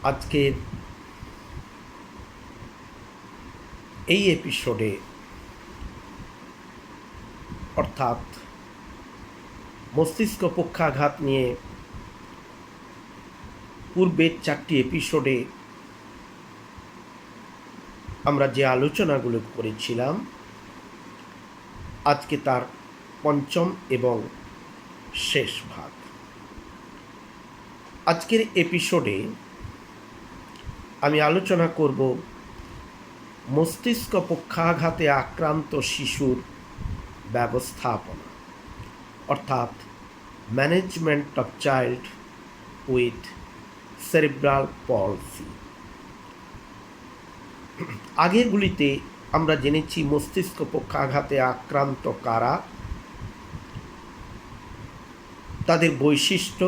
আজকের এই এপিসোডে অর্থাৎ মস্তিষ্ক পক্ষাঘাত নিয়ে পূর্বের 4টি এপিসোডে আমরা যে আলোচনাগুলো করেছিলাম আজকে তার পঞ্চম এবং শেষ ভাগ। আজকের এপিসোডে আমি আলোচনা করব মস্তিষ্ক পক্ষাঘাতে আক্রান্ত শিশুর ব্যবস্থাপনা অর্থাৎ management of child with cerebral palsy. আগেরগুলিতে আমরা জেনেছি মস্তিষ্ক পক্ষাঘাতে আক্রান্ত কারা, তাদের বৈশিষ্ট্য,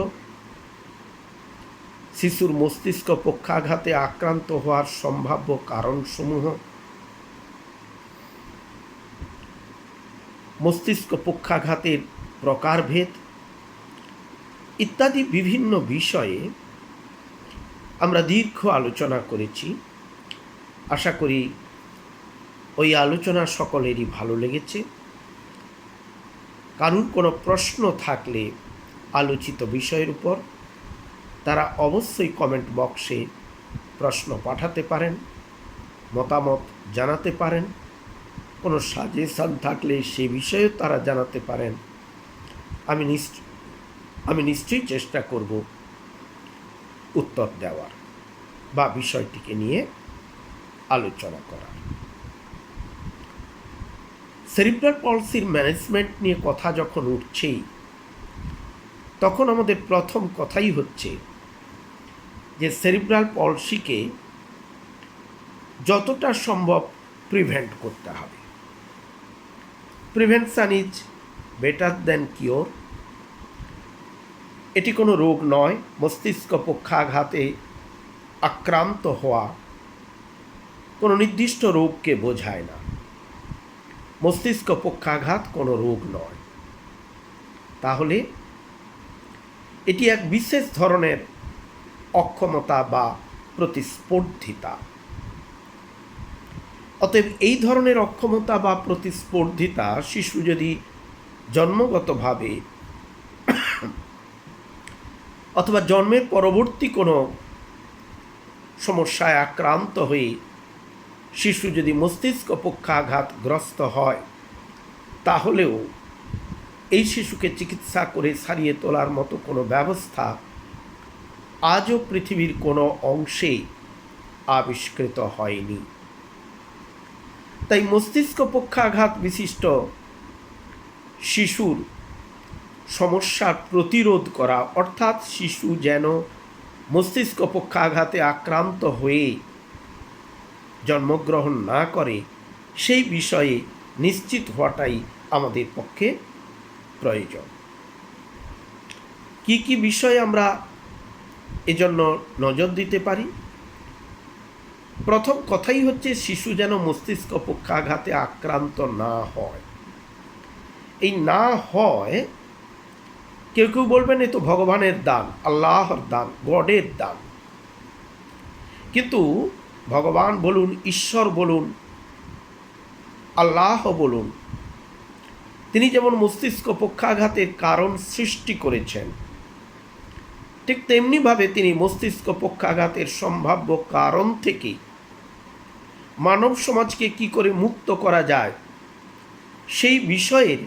শিশুর মস্তিষ্ক পক্ষাঘাতে আক্রান্ত হওয়ার সম্ভাব্য কারণসমূহ, মস্তিষ্ক পক্ষাঘাতের প্রকারভেদ ইত্যাদি বিভিন্ন বিষয়ে আমরা দীর্ঘ আলোচনা করেছি। আশা করি ওই আলোচনা সকলেরই ভালো লেগেছে। কারুর কোনো প্রশ্ন থাকলে আলোচিত বিষয়ের উপর তারা অবশ্যই কমেন্ট বক্সে প্রশ্ন পাঠাতে পারেন, মতামত জানাতে পারেন, কোনো সাজেশন থাকলে সে বিষয়েও তারা জানাতে পারেন। আমি নিশ্চয়ই চেষ্টা করব উত্তর দেওয়ার বা বিষয়টিকে নিয়ে আলোচনা করার। সেরিব্রাল পলসির ম্যানেজমেন্ট নিয়ে কথা যখন উঠছেই তখন আমাদের প্রথম কথাই হচ্ছে যে সেরিব্রাল পলসিকে যতটা সম্ভব প্রিভেন্ট করতে হবে। Prevention is better than cure. এটি কোনো রোগ নয়। মস্তিষ্ক পক্ষাঘাতে আক্রান্ত হওয়া কোনো নির্দিষ্ট রোগকে বোঝায় না। মস্তিষ্ক পক্ষাঘাত কোনো রোগ নয়। তাহলে এটি এক বিশেষ ধরনের অক্ষমতা বা প্রতিস্পর্ধিতা। অতএব এই ধরনের অক্ষমতা বা প্রতিস্পর্ধিতা শিশু যদি জন্মগতভাবে অথবা জন্মের পরবর্তী কোনো সমস্যায় আক্রান্ত হয়ে শিশু যদি মস্তিষ্ক পক্ষাঘাতগ্রস্ত হয় তাহলেও এই শিশুকে চিকিৎসা করে সারিয়ে তোলার মতো কোনো ব্যবস্থা আজও পৃথিবীর কোনো অংশে আবিষ্কৃত হয়নি। তাই মস্তিষ্ক পক্ষাঘাত বিশিষ্ট শিশুর সমস্যার প্রতিরোধ করা অর্থাৎ শিশু যেন মস্তিষ্ক পক্ষাঘাতে আক্রান্ত হয়ে জন্মগ্রহণ না করে সেই বিষয়ে নিশ্চিত হওয়াটাই আমাদের পক্ষে প্রয়োজন। কি কি বিষয়ে আমরা এজন্য নজর দিতে পারি? প্রথম কথাই হচ্ছে শিশু যেন মস্তিষ্ক পক্ষাঘাতে আক্রান্ত না হয়। এই না হয়, কেউ কেউ বলবেন এ তো ভগবানের দান, আল্লাহর দান, গডের দান। কিন্তু ভগবান বলুন, ঈশ্বর বলুন, আল্লাহ বলুন, তিনি যেমন মস্তিষ্ক পক্ষাঘাতের কারণ সৃষ্টি করেছেন ঠিক তেমনিভাবে তিনি মস্তিষ্ক পক্ষাঘাতের সম্ভাব্য কারণ থেকে মানব সমাজকে কি করে মুক্ত করা যায় সেই বিষয়ের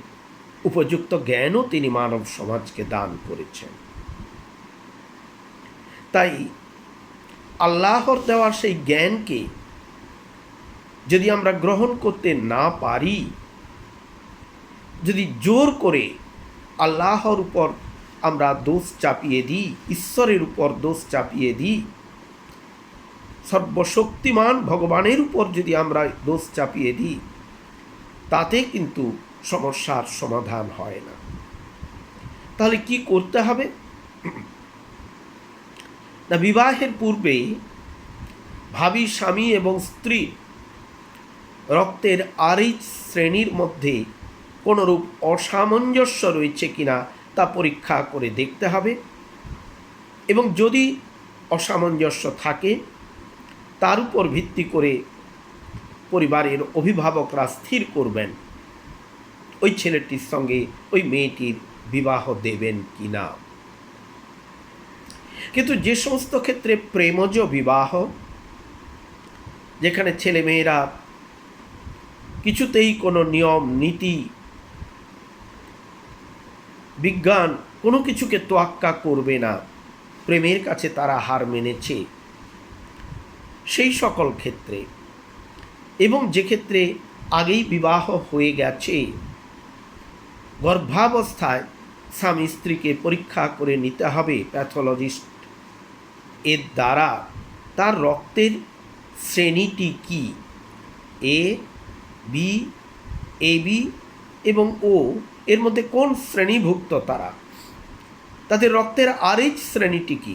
উপযুক্ত জ্ঞানও তিনি মানব সমাজকে দান করেছেন। তাই আল্লাহর দেওয়া সেই জ্ঞানকে যদি আমরা গ্রহণ করতে না পারি, যদি জোর করে আল্লাহর উপর আমরা দোষ চাপিয়ে দিই, ঈশ্বরের উপর দোষ চাপিয়ে দিই, সর্বশক্তিমান ভগবানের উপর যদি আমরা দোষ চাপিয়ে দিই, তাতে কিন্তু সমস্যার সমাধান হয় না। তাহলে কি করতে হবে? না, বিবাহের পূর্বেই ভাবী স্বামী এবং স্ত্রী রক্তের RH শ্রেণীর মধ্যে কোনোরূপ অসামঞ্জস্য রয়েছে কিনা তা পরীক্ষা করে দেখতে হবে। এবং যদি অসামঞ্জস্য থাকে, তার উপর ভিত্তি করে পরিবারের অভিভাবকরা স্থির করবেন ওই ছেলেটির সঙ্গে ওই মেয়েটির বিবাহ দেবেন কি না। কিন্তু যে সমস্ত ক্ষেত্রে প্রেমজ বিবাহ, যেখানে ছেলে মেয়েরা কিছুতেই কোনো নিয়ম নীতি বিজ্ঞান কোনো কিছুকে তোয়াক্কা করবে না, প্রেমের কাছে তারা হার মেনেছে, সেই সকল ক্ষেত্রে এবং যে ক্ষেত্রে আগেই বিবাহ হয়ে গেছে, গর্ভাবস্থায় স্বামী স্ত্রীকে পরীক্ষা করে নিতে হবে প্যাথোলজিস্ট এর দ্বারা তার রক্তের শ্রেণীটি কি, এ বি, এবি এবং ও এর মধ্যে কোন শ্রেণীভুক্ত তারা, তাদের রক্তের RH শ্রেণীটি কি,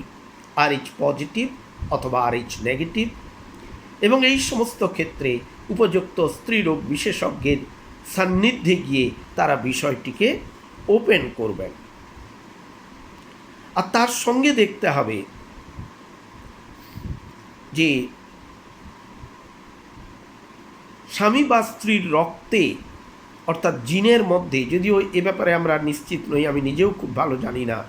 RH পজিটিভ অথবা RH নেগেটিভ, এবং এই সমস্ত ক্ষেত্রে উপযুক্ত স্ত্রীরোগ বিশেষজ্ঞের সান্নিধ্যে গিয়ে তারা বিষয়টিকে ওপেন করবেন। আর তার সঙ্গে দেখতে হবে যে স্বামী বা স্ত্রীর রক্তে অর্থাৎ জিনের মধ্যে, যদিও এ ব্যাপারে আমরা নিশ্চিত নই, আমি নিজেও খুব ভালো জানি না,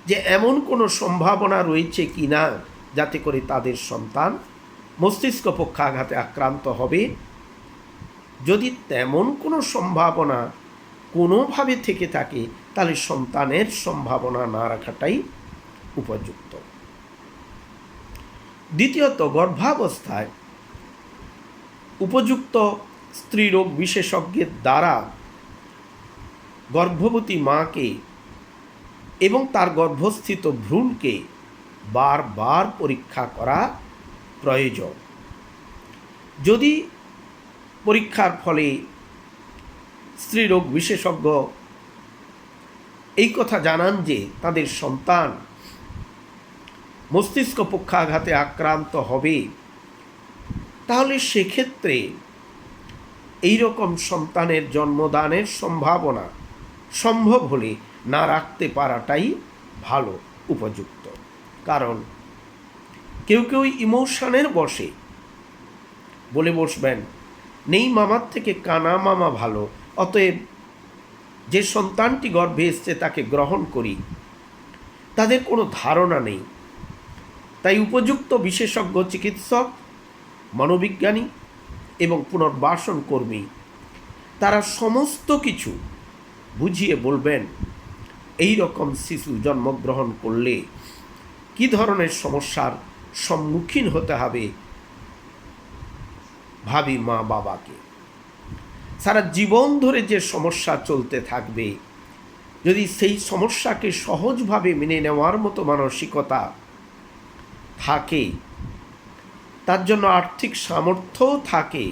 যে এমন কোনো সম্ভাবনা রয়েছে কি না যাতে করে তাদের সন্তান মস্তিষ্ক পক্ষাঘাতে আক্রান্ত হবে। যদি তেমন কোনো সম্ভাবনা কোনোভাবে থেকে থাকে, তাহলে সন্তানের সম্ভাবনা না রাখাটাই উপযুক্ত। দ্বিতীয়ত, গর্ভাবস্থায় উপযুক্ত স্ত্রীরোগ বিশেষজ্ঞের দ্বারা গর্ভবতী মাকে এবং তার গর্ভস্থিত ভ্রূণকে বারবার পরীক্ষা করা প্রয়োজন। যদি পরীক্ষার ফলে স্ত্রীরোগ বিশেষজ্ঞ এই কথা জানান যে তাদের সন্তান মস্তিষ্ক পক্ষাঘাতে আক্রান্ত হবে, তাহলে সেক্ষেত্রে এই রকম সন্তানের জন্মদানের সম্ভাবনা সম্ভব হলে না রাখতে পারাটাই ভালো, উপযুক্ত। কারণ কেউ কেউ ইমোশনের বশে বলে বসবেন নেই মামার থেকে কানা মামা ভালো, অতএব যে সন্তানটি গর্ভে এসছে তাকে গ্রহণ করি। তাদের কোনো ধারণা নেই। তাই উপযুক্ত বিশেষজ্ঞ চিকিৎসক, মনোবিজ্ঞানী এবং পুনর্বাসন কর্মী তারা সমস্ত কিছু বুঝিয়ে বলবেন এই রকম শিশু জন্মগ্রহণ করলে কী ধরনের সমস্যার সম্মুখীন হতে হবে ভাবি মা বাবাকে। সারা জীবন ধরে যে সমস্যা চলতে থাকবে, যদি সেই সমস্যাকে সহজভাবে মেনে নেওয়ার মতো মানসিকতা থাকে, তার জন্য আর্থিক সামর্থ্যও থাকে,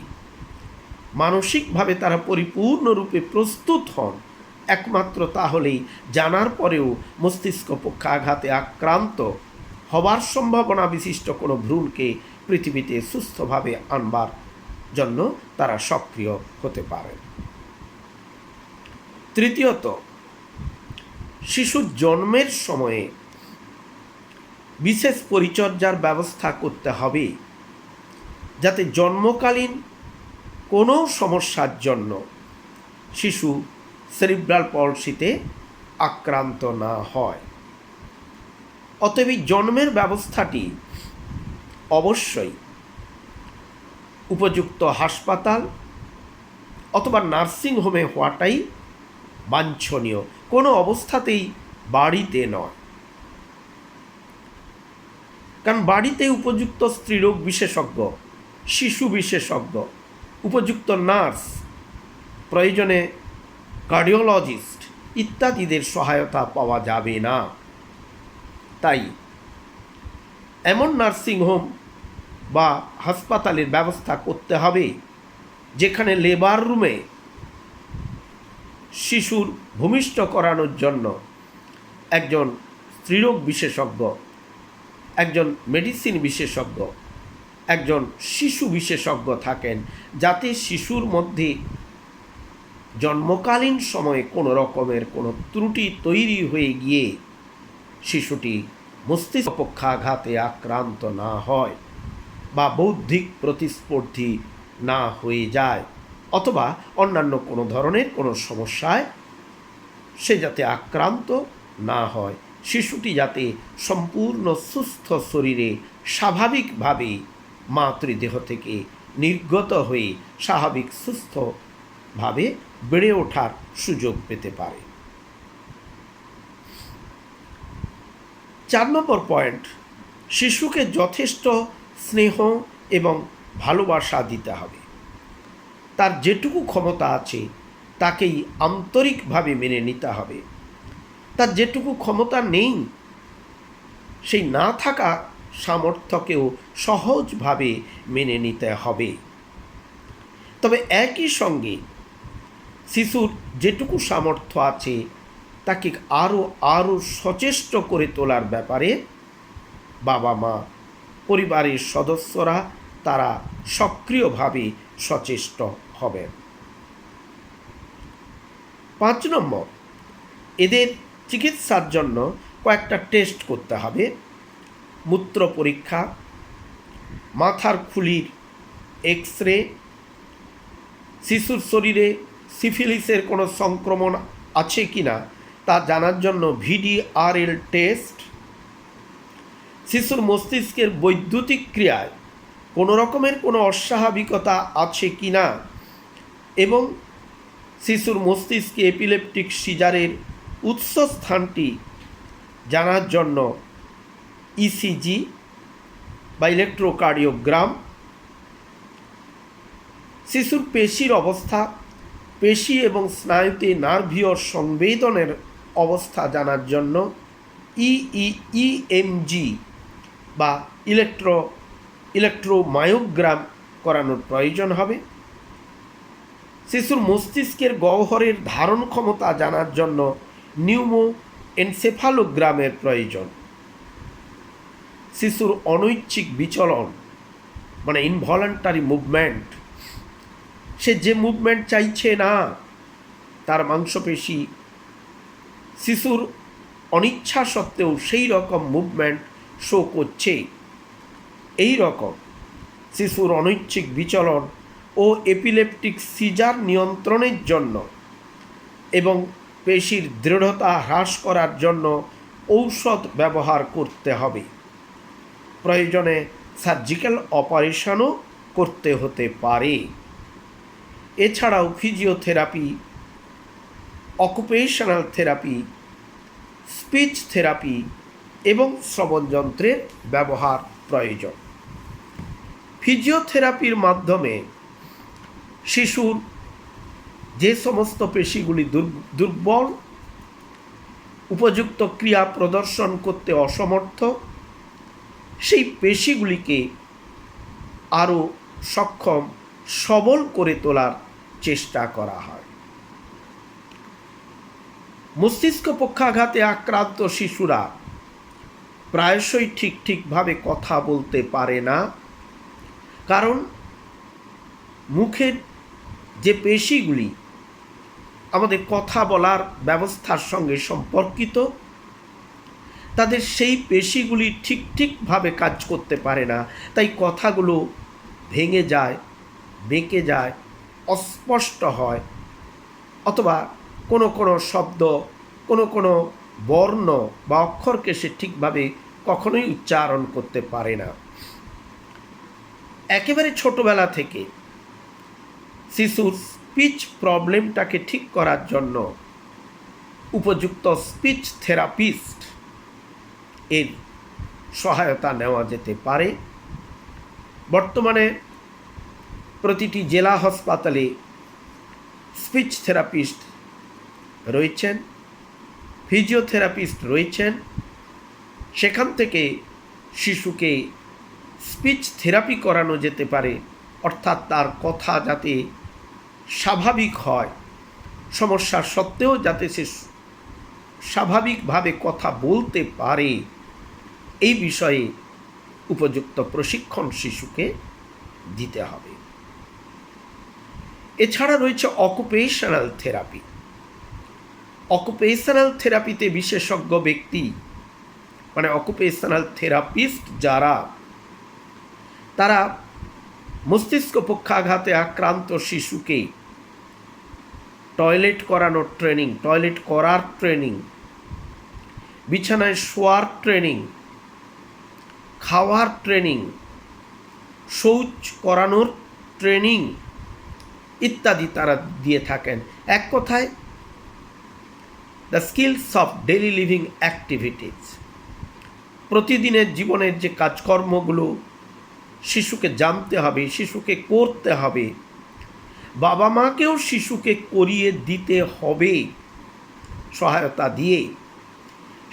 মানসিকভাবে তারা পরিপূর্ণরূপে প্রস্তুত হন, একমাত্র তাহলেই জানার পরেও মস্তিষ্ক পক্ষাঘাতে আক্রান্ত হবার সম্ভাবনা বিশিষ্ট কোনো ভ্রূণকে পৃথিবীতে সুস্থভাবে আনবার জন্য তারা সক্রিয় হতে পারেন। তৃতীয়ত, শিশুর জন্মের সময়ে বিশেষ পরিচর্যার ব্যবস্থা করতে হবে, যাতে জন্মকালীন কোনো সমস্যার জন্য শিশু সেরিব্রাল পলসিতে আক্রান্ত না হয়। অতএব জন্মের ব্যবস্থাটি অবশ্যই উপযুক্ত হাসপাতাল অথবা নার্সিংহোমে হওয়াটাই বাঞ্ছনীয়, কোনো অবস্থাতেই বাড়িতে নয়। কারণ বাড়িতে উপযুক্ত স্ত্রীরোগ বিশেষজ্ঞ, শিশু বিশেষজ্ঞ, উপযুক্ত নার্স, প্রয়োজনে কার্ডিওলজিস্ট ইত্যাদিদের সহায়তা পাওয়া যাবে না। তাই এমন নার্সিংহোম বা হাসপাতালের ব্যবস্থা করতে হবে যেখানে লেবার রুমে শিশুর ভূমিষ্ঠ করানোর জন্য একজন স্ত্রীরোগ বিশেষজ্ঞ, একজন মেডিসিন বিশেষজ্ঞ, একজন শিশু বিশেষজ্ঞ থাকেন, যাতে শিশুর মধ্যে জন্মকালীন সময়ে কোনো রকমের কোনো ত্রুটি তৈরি হয়ে গিয়ে শিশুটি মস্তিষ্ক পক্ষাঘাতে আক্রান্ত না হয় বা বৌদ্ধিক প্রতিস্পর্ধী না হয়ে যায়, অথবা অন্যান্য কোনো ধরনের কোনো সমস্যায় সে যাতে আক্রান্ত না হয়। শিশুটি যাতে সম্পূর্ণ সুস্থ শরীরে স্বাভাবিকভাবে মাতৃদেহ থেকে নির্গত হয়ে স্বাভাবিক সুস্থভাবে বেড়ে ওঠার সুযোগ পেতে পারে। 4 নম্বর পয়েন্ট, শিশুকে যথেষ্ট স্নেহ এবং ভালোবাসা দিতে হবে। তার যেটুকু ক্ষমতা আছে তাকেই আন্তরিকভাবে মেনে নিতে হবে। তার যেটুকু ক্ষমতা নেই, সেই না থাকা সামর্থ্যকেও সহজভাবে মেনে নিতে হবে। তবে একই সঙ্গে শিশুর যেটুকু সামর্থ্য আছে তাকে আরও সচেষ্ট করে তোলার ব্যাপারে বাবা মা, পরিবারের সদস্যরা তারা সক্রিয়ভাবে সচেষ্ট হবেন। 5 নম্বর, এদের চিকিৎসার জন্য কয়েকটা টেস্ট করতে হবে। মূত্র পরীক্ষা, মাথার খুলির এক্স-রে, শিশুর শরীরে সিফিলিসের কোনো সংক্রমণ আছে কি না তা জানার জন্য VDRL টেস্ট, শিশুর মস্তিষ্কের বৈদ্যুতিক ক্রিয়ায় কোনো রকমের কোনো অস্বাভাবিকতা আছে কি না, এবং শিশুর মস্তিষ্কে এপিলেপটিক সিজারের উৎসস্থানটি জানার জন্য ECG বা ইলেকট্রোকার্ডিওগ্রাম, শিশুর পেশির অবস্থা, পেশি এবং স্নায়ুতে নার্ভীয় সংবেদনের অবস্থা জানার জন্য EMG বা ইলেকট্রোমায়োগ্রাম করানোর প্রয়োজন হবে। শিশুর মস্তিষ্কের গহ্বরের ধারণ ক্ষমতা জানার জন্য নিউমোএনসেফালোগ্রামের প্রয়োজন। শিশুর অনৈচ্ছিক বিচলন মানে ইনভলান্টারি মুভমেন্ট, সে যে মুভমেন্ট চাইছে না, তার মাংসপেশি শিশুর অনিচ্ছা সত্ত্বেও সেই রকম মুভমেন্ট শো করছে, এই রকম শিশুর অনৈচ্ছিক বিচলন ও এপিলেপটিক সিজার নিয়ন্ত্রণের জন্য এবং পেশির দৃঢ়তা হ্রাস করার জন্য ঔষধ ব্যবহার করতে হবে। প্রয়োজনে সার্জিক্যাল অপারেশনও করতে হতে পারে। এছাড়াও physiotherapy, occupational therapy, speech therapy এবং শ্রবণযন্ত্রের ব্যবহার প্রয়োজন। ফিজিওথেরাপির মাধ্যমে শিশুর যে সমস্ত পেশিগুলি দুর্বল, উপযুক্ত ক্রিয়া প্রদর্শন করতে অসমর্থ, সেই পেশিগুলিকে আরও সক্ষম, সবল করে তোলার চেষ্টা করা হয়। মস্তিষ্ক পক্ষাঘাতে আক্রান্ত শিশুরা প্রায়শই ঠিকভাবে কথা বলতে পারে না, কারণ মুখের যে পেশিগুলি আমাদের কথা বলার ব্যবস্থার সঙ্গে সম্পর্কিত, তাদের সেই পেশিগুলি ঠিকভাবে কাজ করতে পারে না। তাই কথাগুলো ভেঙে যায়, বেঁকে যায়, অস্পষ্ট হয়, অথবা কোনো শব্দ, কোনো বর্ণ বা অক্ষরকে সে ঠিকভাবে কখনোই উচ্চারণ করতে পারে না। একেবারে ছোটবেলা থেকে শিশুর স্পিচ প্রবলেমটাকে ঠিক করার জন্য উপযুক্ত স্পিচ থেরাপিস্ট এর সহায়তা নেওয়া যেতে পারে। বর্তমানে প্রতিটি জেলা হাসপাতালে স্পিচ থেরাপিস্ট রয়েছেন, ফিজিওথেরাপিস্ট রয়েছেন। সেখান থেকে শিশুকে স্পিচ থেরাপি করানো যেতে পারে, অর্থাৎ তার কথা যাতে স্বাভাবিক হয়, সমস্যা সত্ত্বেও যাতে সে স্বাভাবিকভাবে কথা বলতে পারে, এই বিষয়ে উপযুক্ত প্রশিক্ষণ শিশুকে দিতে হবে। এছাড়া রয়েছে অকুপেশনাল থেরাপি। অকুপেশনাল থেরাপিতে বিশেষজ্ঞ ব্যক্তি মানে অকুপেশনাল থেরাপিস্ট যারা, তারা মস্তিষ্ক পক্ষাঘাতে আক্রান্ত শিশুকে টয়লেট করানোর ট্রেনিং, টয়লেট করার ট্রেনিং, বিছানায় শোয়ার ট্রেনিং, খাওয়ার ট্রেনিং, শৌচ করানোর ট্রেনিং ইত্যাদি তারা দিয়ে থাকেন। এক কথায় the skills of daily living activities, প্রতিদিনের জীবনের যে কাজকর্মগুলো শিশুকে জানতে হবে, শিশুকে করতে হবে, বাবা মাকেও শিশুকে করিয়ে দিতে হবে সহায়তা দিয়ে,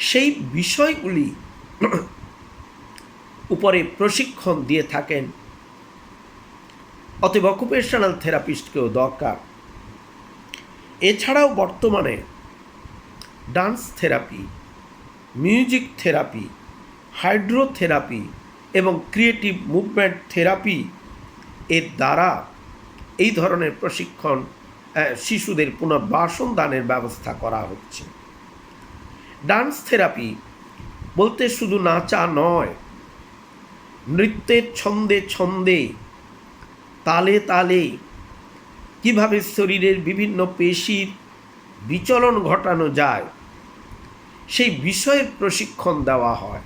সেই বিষয়গুলি উপরে প্রশিক্ষণ দিয়ে থাকেন। অতএব অকুপেশনাল থেরাপিস্টকেও দরকার। এছাড়াও বর্তমানে dance therapy, music therapy, hydrotherapy এবং ক্রিয়েটিভ মুভমেন্ট থেরাপি এর দ্বারা এই ধরনের প্রশিক্ষণ শিশুদের পুনর্বাসন দানের ব্যবস্থা করা হচ্ছে। ডান্স থেরাপি বলতে শুধু নাচা নয়, নৃত্যের ছন্দে ছন্দে, তালে তালে কিভাবে শরীরের বিভিন্ন পেশির বিচলন ঘটানো যায় সেই বিষয়ের প্রশিক্ষণ দেওয়া হয়।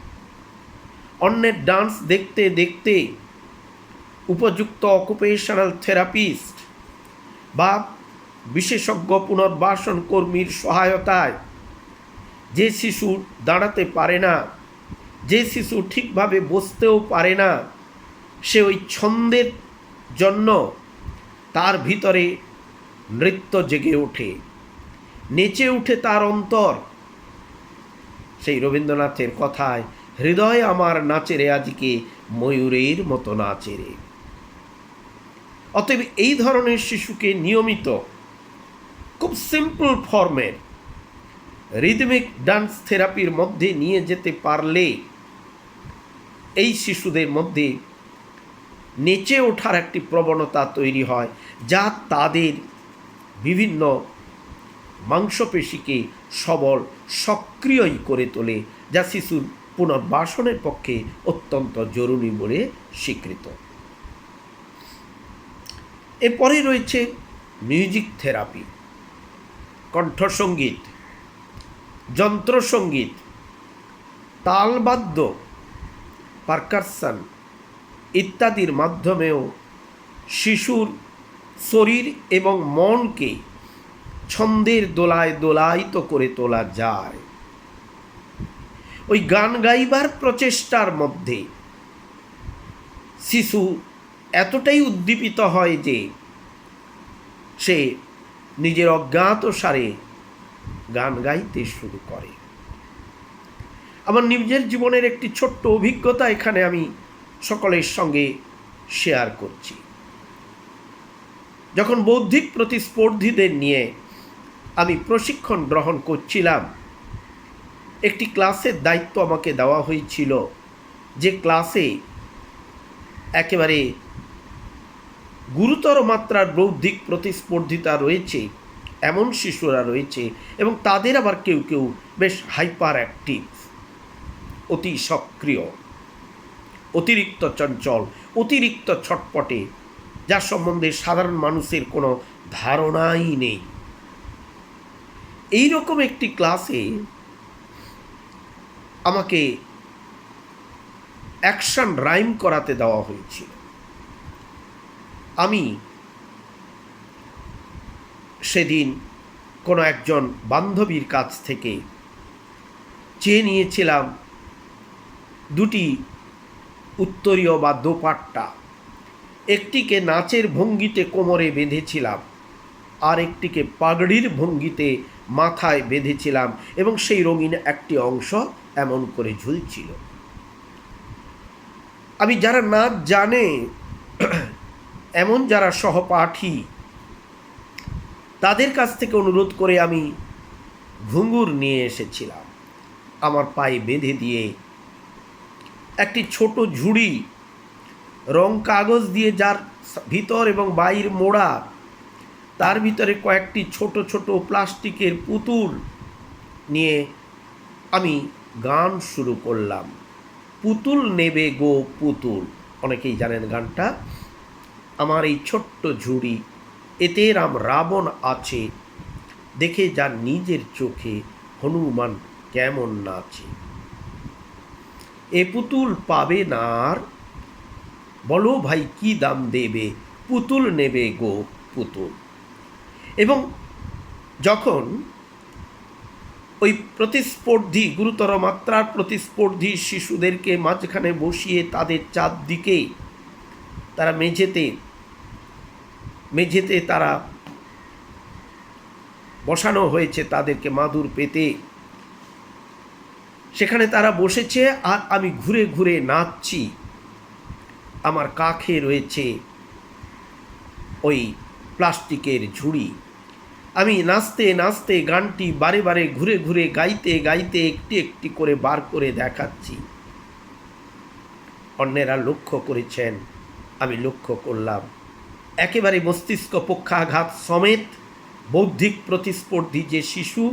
অন্যের ডান্স দেখতে দেখতে উপযুক্ত অকুপেশনাল থেরাপিস্ট বা বিশেষজ্ঞ পুনর্বাসন কর্মীর সহায়তায় যে শিশু দাঁড়াতে পারে না, যে শিশু ঠিকভাবে বসতেও পারে না, সে ওই ছন্দের জন্য তার ভিতরে নৃত্য জেগে ওঠে, নেচে উঠে তার অন্তর। সেই রবীন্দ্রনাথের কথায়, হৃদয় আমার নাচেরে আজকে ময়ূরের মতো নাচেরে। অতএব এই ধরনের শিশুকে নিয়মিত খুব সিম্পল ফর্মের রিদমিক ডান্স থেরাপির মধ্যে নিয়ে যেতে পারলে এই শিশুদের মধ্যে নেচে ওঠার একটি প্রবণতা তৈরি হয়, যা তাদের বিভিন্ন মাংসপেশিকে সবল, সক্রিয়ই করে তোলে, যা শিশুর পুনর্বাসনের পক্ষে অত্যন্ত জরুরি বলে স্বীকৃত। এরপরে রয়েছে মিউজিক থেরাপি, কণ্ঠসঙ্গীত, যন্ত্রসঙ্গীত, তালবাদ্য, পারকারশন ইত্যাদির মাধ্যমেও শিশুর শরীর এবং মনকে ছন্দের দোলায় দোলায়িত করে তোলা যায়। ওই গান গাইবার প্রচেষ্টার মধ্যে শিশু এতটাই উদ্দীপিত হয় যে সে নিজের অজ্ঞাতসারে গান গাইতে শুরু করে। আমার নিজের জীবনের একটি ছোট্ট অভিজ্ঞতা এখানে আমি সকলের সঙ্গে শেয়ার করছি। যখন বৌদ্ধিক প্রতিস্পর্ধীদের নিয়ে আমি প্রশিক্ষণ গ্রহণ করছিলাম, একটি ক্লাসের দায়িত্ব আমাকে দেওয়া হয়েছিল, যে ক্লাসে একেবারে গুরুতর মাত্রার বৌদ্ধিক প্রতিস্পর্ধিতা রয়েছে এমন শিশুরা রয়েছে, এবং তাদের আবার কেউ কেউ বেশ হাইপার অ্যাক্টিভ, অতি সক্রিয়, অতিরিক্ত চঞ্চল, অতিরিক্ত ছটপটে, যার সম্বন্ধে সাধারণ মানুষের কোনো ধারণাই নেই। এই রকম একটি ক্লাসে আমাকে অ্যাকশন রাইম করাতে দেওয়া হয়েছিল। আমি সেদিন কোনো একজন বান্ধবীর কাছ থেকে চেয়ে নিয়েছিলাম দুটি উত্তরীয় বা দোপাট্টা। একটিকে নাচের ভঙ্গিতে কোমরে বেঁধেছিলাম, আর একটিকে পাগড়ির ভঙ্গিতে মাথায় বেঁধেছিলাম, এবং সেই রঙিন একটি অংশ এমন করে ঝুলছিল। আমি যারা নাচ জানে এমন যারা সহপাঠী, তাদের কাছ থেকে অনুরোধ করে আমি ঘুঙুর নিয়ে এসেছিলাম, আমার পায়ে বেঁধে দিয়ে একটি ছোট ঝুড়ি, রং কাগজ দিয়ে যার ভিতর এবং বাইর মোড়া, তার ভিতরে কয়েকটি ছোট ছোট প্লাস্টিকের পুতুল নিয়ে আমি গান শুরু করলাম। পুতুল নেবে গো পুতুল, অনেকেই জানেন গানটা। আমার এই ছোট্ট ঝুড়ি, এতে রাম রাবণ আছে, দেখে যার নিজের চোখে হনুমান কেমন নাচে। এ পুতুল পাবে না আর, বলো ভাই কি দাম দেবে, পুতুল নেবে গো পুতুল। এবং যখন ওই প্রতিস্পর্ধী, গুরুতর মাত্রার প্রতিস্পর্ধী শিশুদেরকে মাঝখানে বসিয়ে তাদের চারদিকে তারা মেঝেতে তারা বসানো হয়েছে, তাদেরকে মাদুর পেতে, সেখানে তারা বসেছে আর আমি ঘুরে ঘুরে নাচছি। আমার কাঁখে রয়েছে ওই প্লাস্টিকের ঝুড়ি। আমি নাচতে নাচতে গানটি বারে বারে ঘুরে ঘুরে গাইতে গাইতে একটি একটি করে বার করে দেখাচ্ছি। অন্যেরা লক্ষ্য করেছেন, আমি লক্ষ্য করলাম। একেবারে মস্তিষ্ক পক্ষাঘাত সমেত বৌদ্ধিক প্রতিস্পর্ধী যে শিশু,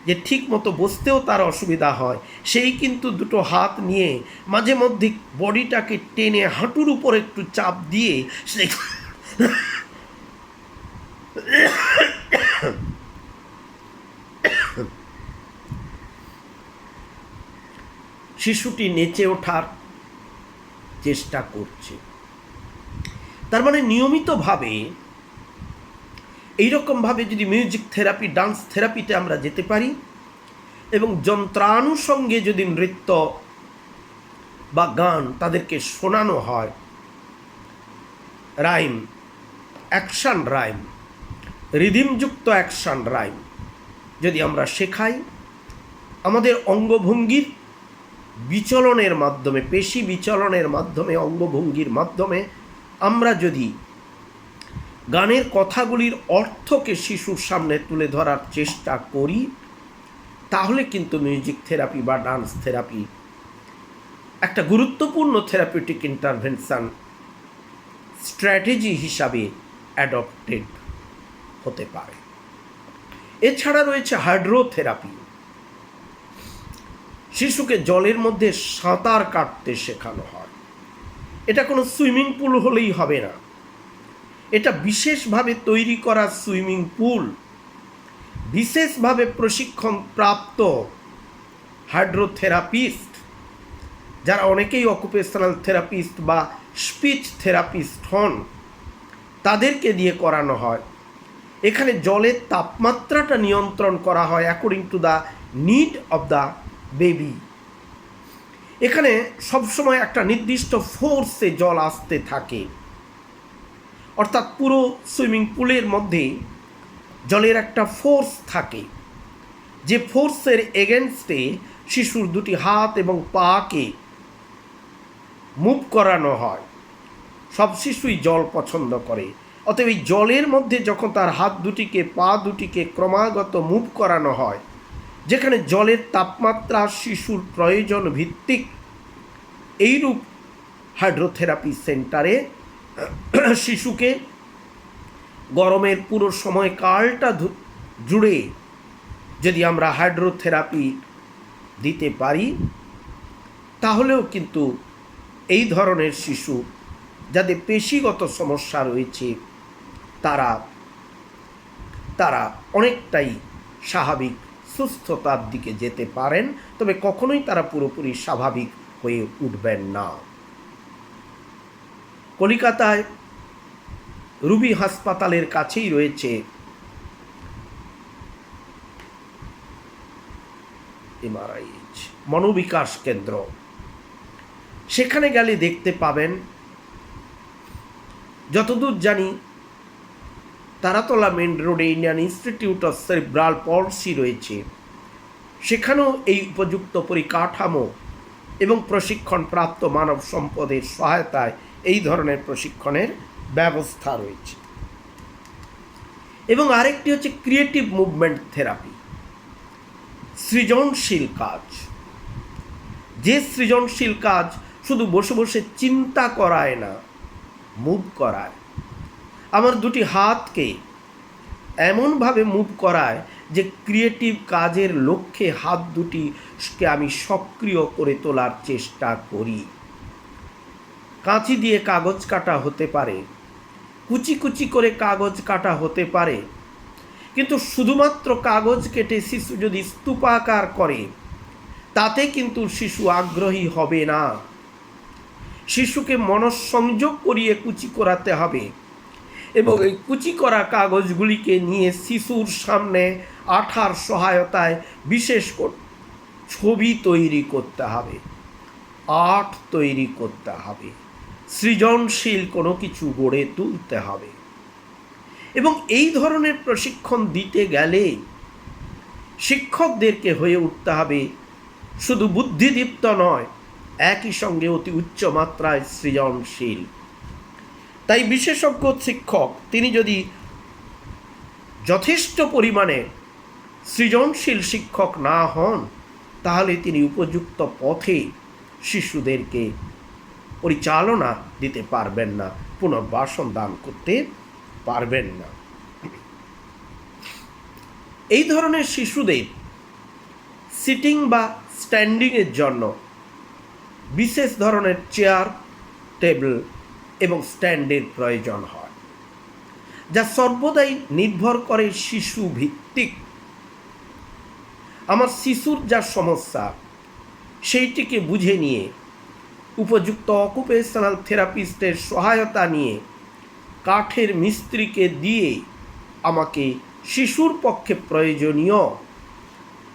যে ঠিক মতো বসতেও তার অসুবিধা হয়, সেই কিন্তু দুটো হাত নিয়ে মাঝে মধ্যে বডিটাকে টেনে হাঁটুর উপর একটু চাপ দিয়ে শিশুটি নেচে ওঠার চেষ্টা করছে। তার মানে নিয়মিতভাবে এইরকমভাবে যদি মিউজিক থেরাপি, ডান্স থেরাপিতে আমরা যেতে পারি এবং যন্ত্রানুষঙ্গে যদি নৃত্য বা গান তাদেরকে শোনানো হয়, রাইম, অ্যাকশন রাইম, রিদিমযুক্ত অ্যাকশন রাইম যদি আমরা শেখাই, আমাদের অঙ্গভঙ্গির বিচলনের মাধ্যমে, পেশি বিচলনের মাধ্যমে, অঙ্গভঙ্গির মাধ্যমে আমরা যদি গানের কথাগুলির অর্থকে শিশুর সামনে তুলে ধরার চেষ্টা করি, তাহলে কিন্তু মিউজিক থেরাপি বা ডান্স থেরাপি একটা গুরুত্বপূর্ণ থেরাপিউটিক ইন্টারভেনশন স্ট্র্যাটেজি হিসাবে অ্যাডপ্টেড হতে পারে। এছাড়া রয়েছে হাইড্রোথেরাপি। শিশুকে জলের মধ্যে সাঁতার কাটতে শেখানো হয়। এটা কোনো সুইমিং পুল হলেই হবে না, এটা বিশেষভাবে তৈরি করা সুইমিং পুল, বিশেষভাবে প্রশিক্ষণ প্রাপ্ত হাইড্রোথেরাপিস্ট, যারা অনেকেই অকুপেশনাল থেরাপিস্ট বা স্পিচ থেরাপিস্ট হন, তাদেরকে দিয়ে করানো হয়। এখানে জলের তাপমাত্রাটা নিয়ন্ত্রণ করা হয় according to the need of the baby. এখানে সবসময় একটা নির্দিষ্ট ফোর্সে জল আসতে থাকে, অর্থাৎ পুরো সুইমিং পুলের মধ্যে জলের একটা ফোর্স থাকে, যে ফোর্সের এগেনস্টে শিশুর দুটি হাত এবং পাকে মুভ করানো হয়। সব শিশুই জল পছন্দ করে, অতএব এই জলের মধ্যে যখন তার হাত দুটিকে, পা দুটিকে ক্রমাগত মুভ করানো হয়, যেখানে জলের তাপমাত্রা শিশুর প্রয়োজন ভিত্তিক, এইরূপ হাইড্রোথেরাপি সেন্টারে শিশুকে গরমের পুরো সময়কালটা জুড়ে যদি আমরা হাইড্রোথেরাপি দিতে পারি, তাহলেও কিন্তু এই ধরনের শিশু যাদের পেশিগত সমস্যা রয়েছে তারা অনেকটাই স্বাভাবিক সুস্থতার দিকে যেতে পারেন, তবে কখনোই তারা পুরোপুরি স্বাভাবিক হয়ে উঠবেন না। কলিকাতায় রুবি হাসপাতালের কাছেই রয়েছে এমআরআইএইচ মনোবিকাশ কেন্দ্র। সেখানে গেলে দেখতে পাবেন, যতদূর জানি তারাতলা মেন রোডে ইন্ডিয়ান ইনস্টিটিউট অফ সেরিব্রাল পলসি রয়েছে। সেখানেও এই উপযুক্ত পরিকাঠামো এবং প্রশিক্ষণপ্রাপ্ত মানব সম্পদের সহায়তায় এই ধরনের প্রশিক্ষণের ব্যবস্থা রয়েছে। এবং আরেকটি হচ্ছে ক্রিয়েটিভ মুভমেন্ট থেরাপি, সৃজনশীল কাজ। যে সৃজনশীল কাজ শুধু বসে বসে চিন্তা করায় না, মুভ করায়। আমার দুটি হাতকে এমনভাবে মুভ করায় যে ক্রিয়েটিভ কাজের লক্ষ্যে হাত দুটিকে আমি সক্রিয় করে তোলার চেষ্টা করি। কাঁচি দিয়ে কাগজ কাটা হতে পারে, কুচি কুচি করে কাগজ কাটা হতে পারে, কিন্তু শুধুমাত্র কাগজ কেটে শিশু যদি স্তূপাকার করে তাতে কিন্তু শিশু আগ্রহী হবে না। শিশুকে মনঃসংযোগ করিয়ে কুচি করাতে হবে এবং এই কুচি করা কাগজগুলিকে নিয়ে শিশুর সামনে আঠার সহায়তায় বিশেষ করে ছবি তৈরি করতে হবে, আর্ট তৈরি করতে হবে, সৃজনশীল কোনো কিছু গড়ে তুলতে হবে। এবং এই ধরনের প্রশিক্ষণ দিতে গেলে শিক্ষকদেরকে হয়ে উঠতে হবে শুধু বুদ্ধিদীপ্ত নয়, একই সঙ্গে অতি উচ্চ মাত্রায় সৃজনশীল। তাই বিশেষজ্ঞ শিক্ষক তিনি যদি যথেষ্ট পরিমাণে সৃজনশীল শিক্ষক না হন তাহলে তিনি উপযুক্ত পথে শিশুদেরকে পরিচালনা দিতে পারবেন না, পুনর্বাসন দান করতে পারবেন না। এই ধরনের শিশুদের সিটিং বা স্ট্যান্ডিংয়ের জন্য বিশেষ ধরনের চেয়ার, টেবিল এবং স্ট্যান্ডের প্রয়োজন হয়, যা সর্বদাই নির্ভর করে শিশু ভিত্তিক। আমার শিশুর যা সমস্যা সেইটিকে বুঝে নিয়ে উপযুক্ত অকুপেশনাল থেরাপিস্টের সহায়তা নিয়ে কাঠের মিস্ত্রিকে দিয়ে আমাকে শিশুর পক্ষে প্রয়োজনীয়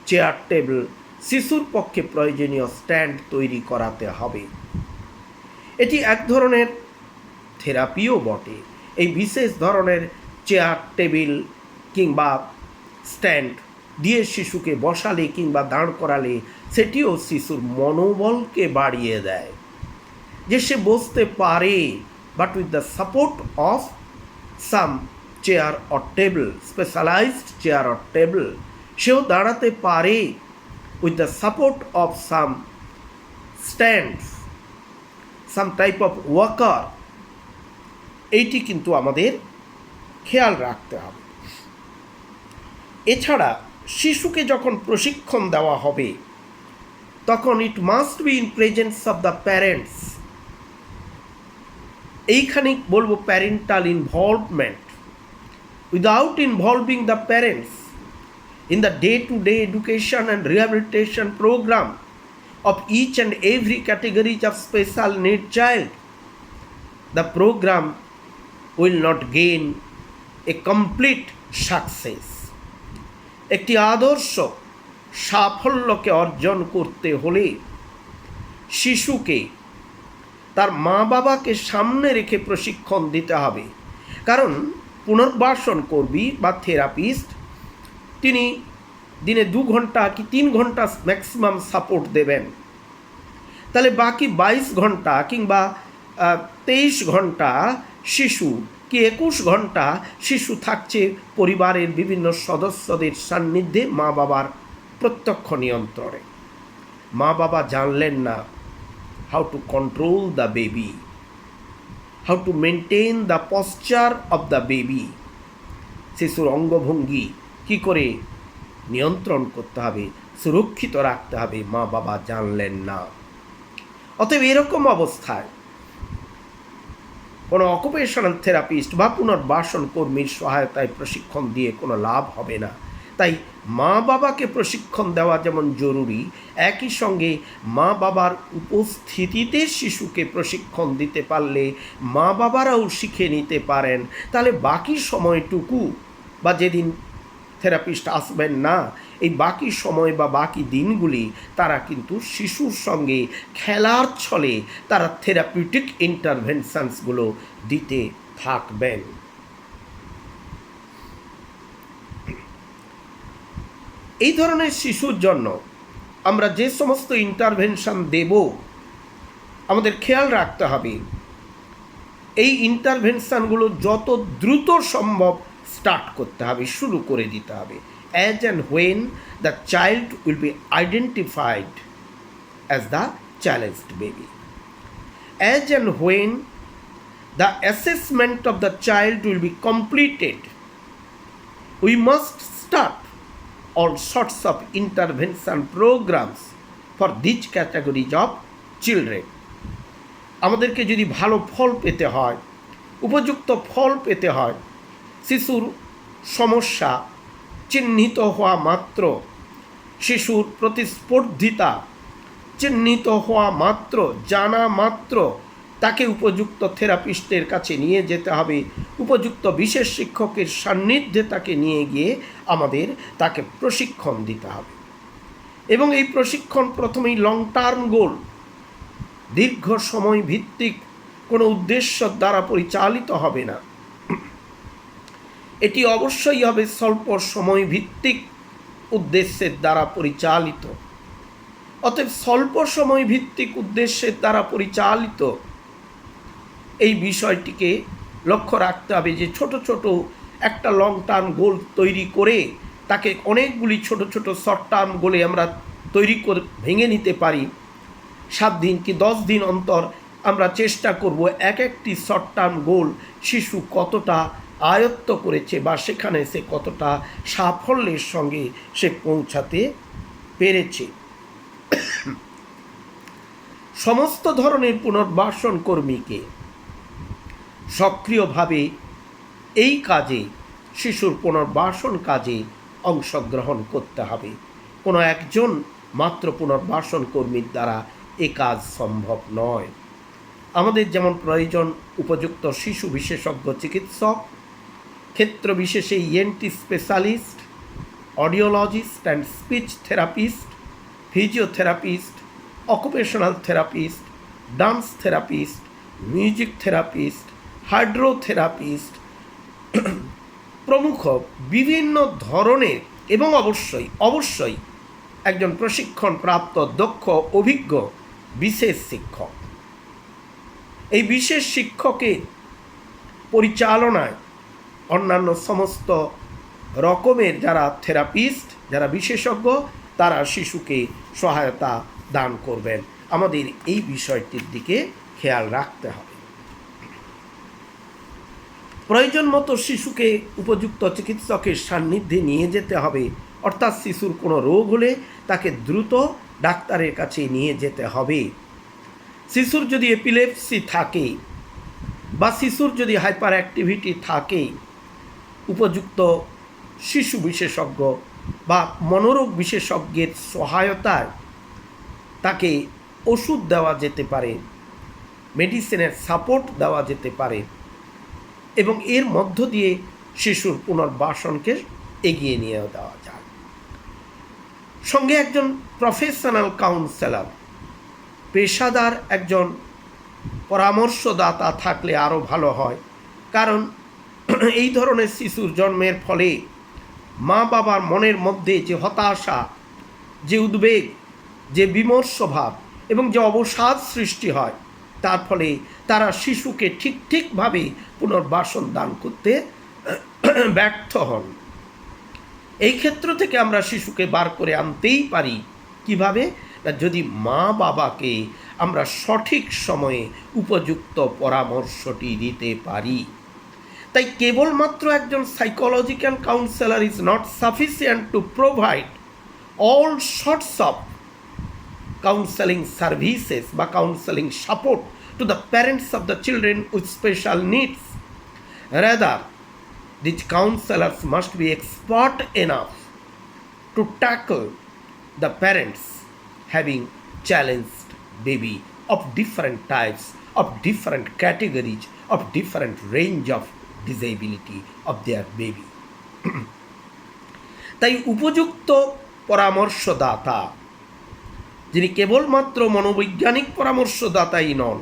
চেয়ার, টেবিল, শিশুর পক্ষে প্রয়োজনীয় স্ট্যান্ড তৈরি করাতে হবে। এটি এক ধরনের থেরাপিও বটে। এই বিশেষ ধরনের চেয়ার, টেবিল কিংবা স্ট্যান্ড দিয়ে শিশুকে বসালে কিংবা দাঁড় করালে সেটিও শিশুর মনোবলকে বাড়িয়ে দেয়, যে সে বসতে পারে, but with the support of some chair or table, specialized chair or table, সেও দাঁড়াতে পারে with the support of some stand, some type of walker. এইটি কিন্তু আমাদের খেয়াল রাখতে হবে। এছাড়া শিশুকে যখন প্রশিক্ষণ দেওয়া হবে তখন it must be in presence of the parents. এইখানে বলবো parental involvement. Without involving the parents in the day-to-day education and rehabilitation program of each and every category of special need child, the program will not gain a complete success. একটি আদর্শ সাফল্যকে অর্জন করতে হলে শিশুকে তার মা বাবাকে সামনে রেখে প্রশিক্ষণ দিতে হবে। কারণ পুনর্বাসন কর্মী বা থেরাপিস্ট তিনি দিনে 2 ঘন্টা কি 3 ঘন্টা ম্যাক্সিমাম সাপোর্ট দেবেন, তাহলে বাকি 22 ঘন্টা কিংবা 23 ঘন্টা শিশু কি 21 ঘন্টা শিশু থাকছে পরিবারের বিভিন্ন সদস্যদের সান্নিধ্যে, মা বাবার প্রত্যক্ষ নিয়ন্ত্রণে। মা বাবা জানলেন না how to control the baby, how to maintain the posture of the baby, শিশুর অঙ্গভঙ্গি কি করে নিয়ন্ত্রণ করতে হবে, সুরক্ষিত রাখতে হবে, মা বাবা জানলেন না। অতএব এরকম অবস্থায় কোনো অকুপেশনাল থেরাপিস্ট বা পুনর্বাসন কর্মীর সহায়তায় প্রশিক্ষণ দিয়ে কোনো লাভ হবে না। তাই মা বাবাকে প্রশিক্ষণ দেওয়া যেমন জরুরি, একই সঙ্গে মা বাবার উপস্থিতিতে শিশুকে প্রশিক্ষণ দিতে পারলে মা বাবারাও শিখে নিতে পারেন। তাহলে বাকি সময়টুকু বা যেদিন থেরাপিস্ট আসবেন না, এই বাকি সময় বা বাকি দিনগুলি তারা কিন্তু শিশুর সঙ্গে খেলার ছলে তারা থেরাপিউটিক ইন্টারভেনশনসগুলো দিতে থাকবেন। এই ধরনের শিশুর জন্য আমরা যে সমস্ত ইন্টারভেনশন দেব আমাদের খেয়াল রাখতে হবে এই ইন্টারভেনশনগুলো যত দ্রুত সম্ভব স্টার্ট করতে হবে, শুরু করে দিতে হবে। As and when the child will be identified as the challenged baby, as and when the assessment of the child will be completed we must start all sorts of intervention programs for these categories of children. আমাদেরকে যদি ভালো ফল পেতে হয়, উপযুক্ত ফল পেতে হয়, শিশুর সমস্যা চিহ্নিত হওয়া মাত্র, শিশুর প্রতিস্পর্ধিতা চিহ্নিত হওয়া মাত্র, জানা মাত্র তাকে উপযুক্ত থেরাপিস্টের কাছে নিয়ে যেতে হবে। উপযুক্ত বিশেষ শিক্ষকের সান্নিধ্যে তাকে নিয়ে গিয়ে আমাদের তাকে প্রশিক্ষণ দিতে হবে। এবং এই প্রশিক্ষণ প্রথমেই লং টার্ম গোল, দীর্ঘ সময় ভিত্তিক কোনো উদ্দেশ্য দ্বারা পরিচালিত হবে না। এটি অবশ্যই হবে স্বল্প সময় ভিত্তিক উদ্দেশ্যের দ্বারা পরিচালিত। অতএব স্বল্প সময় ভিত্তিক উদ্দেশ্যের দ্বারা পরিচালিত এই বিষয়টিকে লক্ষ্য রাখতে হবে যে ছোট ছোট একটা লং টার্ম গোল তৈরি করে তাকে অনেকগুলি ছোট ছোট শর্ট টার্ম গোলে আমরা তৈরি করে ভেঙে নিতে পারি। 7 দিন কি 10 দিন অন্তর আমরা চেষ্টা করব এক একটি শর্ট টার্ম গোল শিশু কতটা আয়ত্ত করেছে বা সেখানে সে কতটা সাফল্যের সঙ্গে সে পৌঁছাতে পেরেছে। সমস্ত ধরনের পুনর্বাসন কর্মীকে সক্রিয়ভাবে এই কাজে, শিশুর পুনর্বাসন কাজে অংশগ্রহণ করতে হবে। কোনো একজন মাত্র পুনর্বাসন কর্মীর দ্বারা এ কাজ সম্ভব নয়। আমাদের যেমন প্রয়োজন উপযুক্ত শিশু বিশেষজ্ঞ চিকিৎসক, ক্ষেত্র বিশেষে ENT specialist, audiologist and speech therapist, physiotherapist, occupational therapist, dance therapist, music therapist, hydrotherapist প্রমুখ বিভিন্ন ধরনের, এবং অবশ্যই একজন প্রশিক্ষণপ্রাপ্ত দক্ষ অভিজ্ঞ বিশেষ শিক্ষক। এই বিশেষ শিক্ষকের পরিচালনায় অন্যান্য সমস্ত রকমের যারা থেরাপিস্ট, যারা বিশেষজ্ঞ, তারা শিশুকে সহায়তা দান করবেন। আমাদের এই বিষয়টির দিকে খেয়াল রাখতে হবে। প্রয়োজন মতো শিশুকে উপযুক্ত চিকিৎসকের সান্নিধ্যে নিয়ে যেতে হবে, অর্থাৎ শিশুর কোনো রোগ হলে তাকে দ্রুত ডাক্তারের কাছে নিয়ে যেতে হবে। শিশুর যদি এপিলেপসি থাকে বা শিশুর যদি হাইপার অ্যাক্টিভিটি থাকে, উপযুক্ত শিশু বিশেষজ্ঞ বা মনোরোগ বিশেষজ্ঞের সহায়তায় তাকে ওষুধ দেওয়া যেতে পারে, মেডিসিনের সাপোর্ট দেওয়া যেতে পারে, এবং এর মধ্য দিয়ে শিশুর পুনর্বাসনকে এগিয়ে নিয়ে দেওয়া যায়। সঙ্গে একজন প্রফেশনাল কাউন্সেলর, পেশাদার একজন পরামর্শদাতা থাকলে আরও ভালো হয়। কারণ এই ধরনের শিশুর জন্মের ফলে মা বাবার মনের মধ্যে যে হতাশা, যে উদ্বেগ, যে বিমর্ষভাব এবং যে অবসাদ সৃষ্টি হয়, তার ফলে তারা শিশুকে ঠিকভাবে পুনর্বাসন দান করতে ব্যর্থ হন। এই ক্ষেত্র থেকে আমরা শিশুকে বার করে আনতেই পারি কিভাবে? যদি মা বাবাকে আমরা সঠিক সময়ে উপযুক্ত পরামর্শটি দিতে পারি। তাই কেবলমাত্র একজন psychological counsellor is not sufficient to provide all sorts of counselling services বা counselling support to the parents of the children with special needs. Rather, these counselors must be expert enough to tackle the parents having challenged baby of different types, of different categories, of different range of disability of their baby. তাই উপযুক্ত পরামর্শদাতা, যিনি কেবলমাত্র মনোবৈজ্ঞানিক পরামর্শদাতাই নন,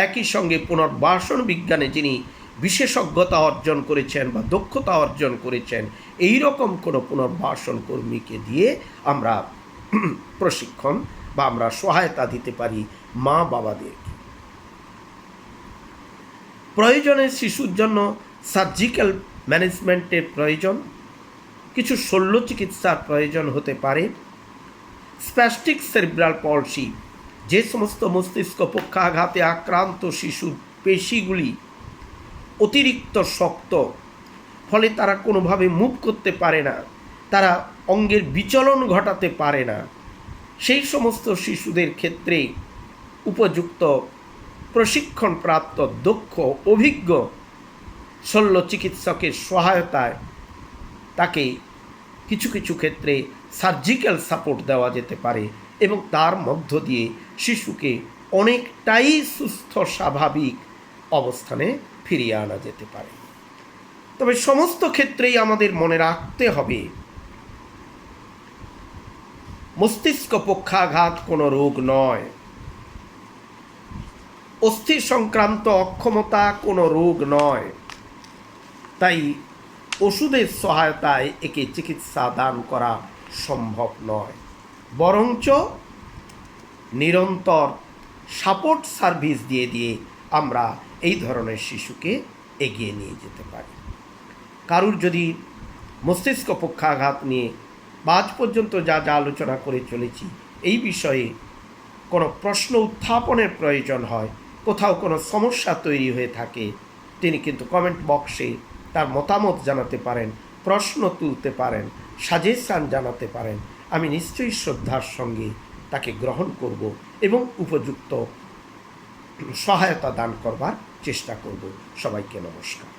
একই সঙ্গে পুনর্বাসন বিজ্ঞানে যিনি বিশেষজ্ঞতা অর্জন করেছেন বা দক্ষতা অর্জন করেছেন, এই রকম কোনো পুনর্বাসন কর্মীকে দিয়ে আমরা প্রশিক্ষণ বা আমরা সহায়তা দিতে পারি মা বাবাদের। প্রয়োজনে শিশুর জন্য সার্জিক্যাল ম্যানেজমেন্টের প্রয়োজন, কিছু শল্য চিকিৎসার প্রয়োজন হতে পারে। স্প্যাস্টিক সেরিব্রাল পলসি, যে সমস্ত মস্তিষ্ক পক্ষাঘাতে আক্রান্ত শিশুর পেশিগুলি অতিরিক্ত শক্ত, ফলে তারা কোনোভাবে মুভ করতে পারে না, তারা অঙ্গের বিচলন ঘটাতে পারে না। সেই সমস্ত শিশুদের ক্ষেত্রে উপযুক্ত প্রশিক্ষণপ্রাপ্ত দক্ষ অভিজ্ঞ শল্য চিকিৎসকের সহায়তায় তাকে কিছু কিছু ক্ষেত্রে সার্জিক্যাল সাপোর্ট দেওয়া যেতে পারে এবং তার মধ্য দিয়ে শিশুকে অনেকটাই সুস্থ স্বাভাবিক অবস্থানে ফিরিয়ে আনা যেতে পারে। তবে সমস্ত ক্ষেত্রেই আমাদের মনে রাখতে হবে, মস্তিষ্ক পক্ষাঘাত কোনো রোগ নয়, অস্থি সংক্রান্ত অক্ষমতা কোনো রোগ নয়। তাই ওষুধের সহায়তায় একে চিকিৎসা দান করা সম্ভব নয়, বরঞ্চ নিরন্তর সাপোর্ট সার্ভিস দিয়ে দিয়ে আমরা এই ধরনের শিশুকে এগিয়ে নিয়ে যেতে পারি। কারুর যদি মস্তিষ্ক পক্ষাঘাত নিয়ে আজ পর্যন্ত যা যা আলোচনা করে চলেছি এই বিষয়ে কোনো প্রশ্ন উত্থাপনের প্রয়োজন হয়, কোথাও কোনো সমস্যা তৈরি হয়ে থাকে, তিনি কিন্তু কমেন্ট বক্সে তার মতামত জানাতে পারেন, প্রশ্ন তুলতে পারেন, সাজেশান জানাতে পারেন। আমি নিশ্চয়ই শ্রদ্ধার সঙ্গে তাকে গ্রহণ করব এবং উপযুক্ত সহায়তা দান করবার চেষ্টা করব। সবাইকে নমস্কার।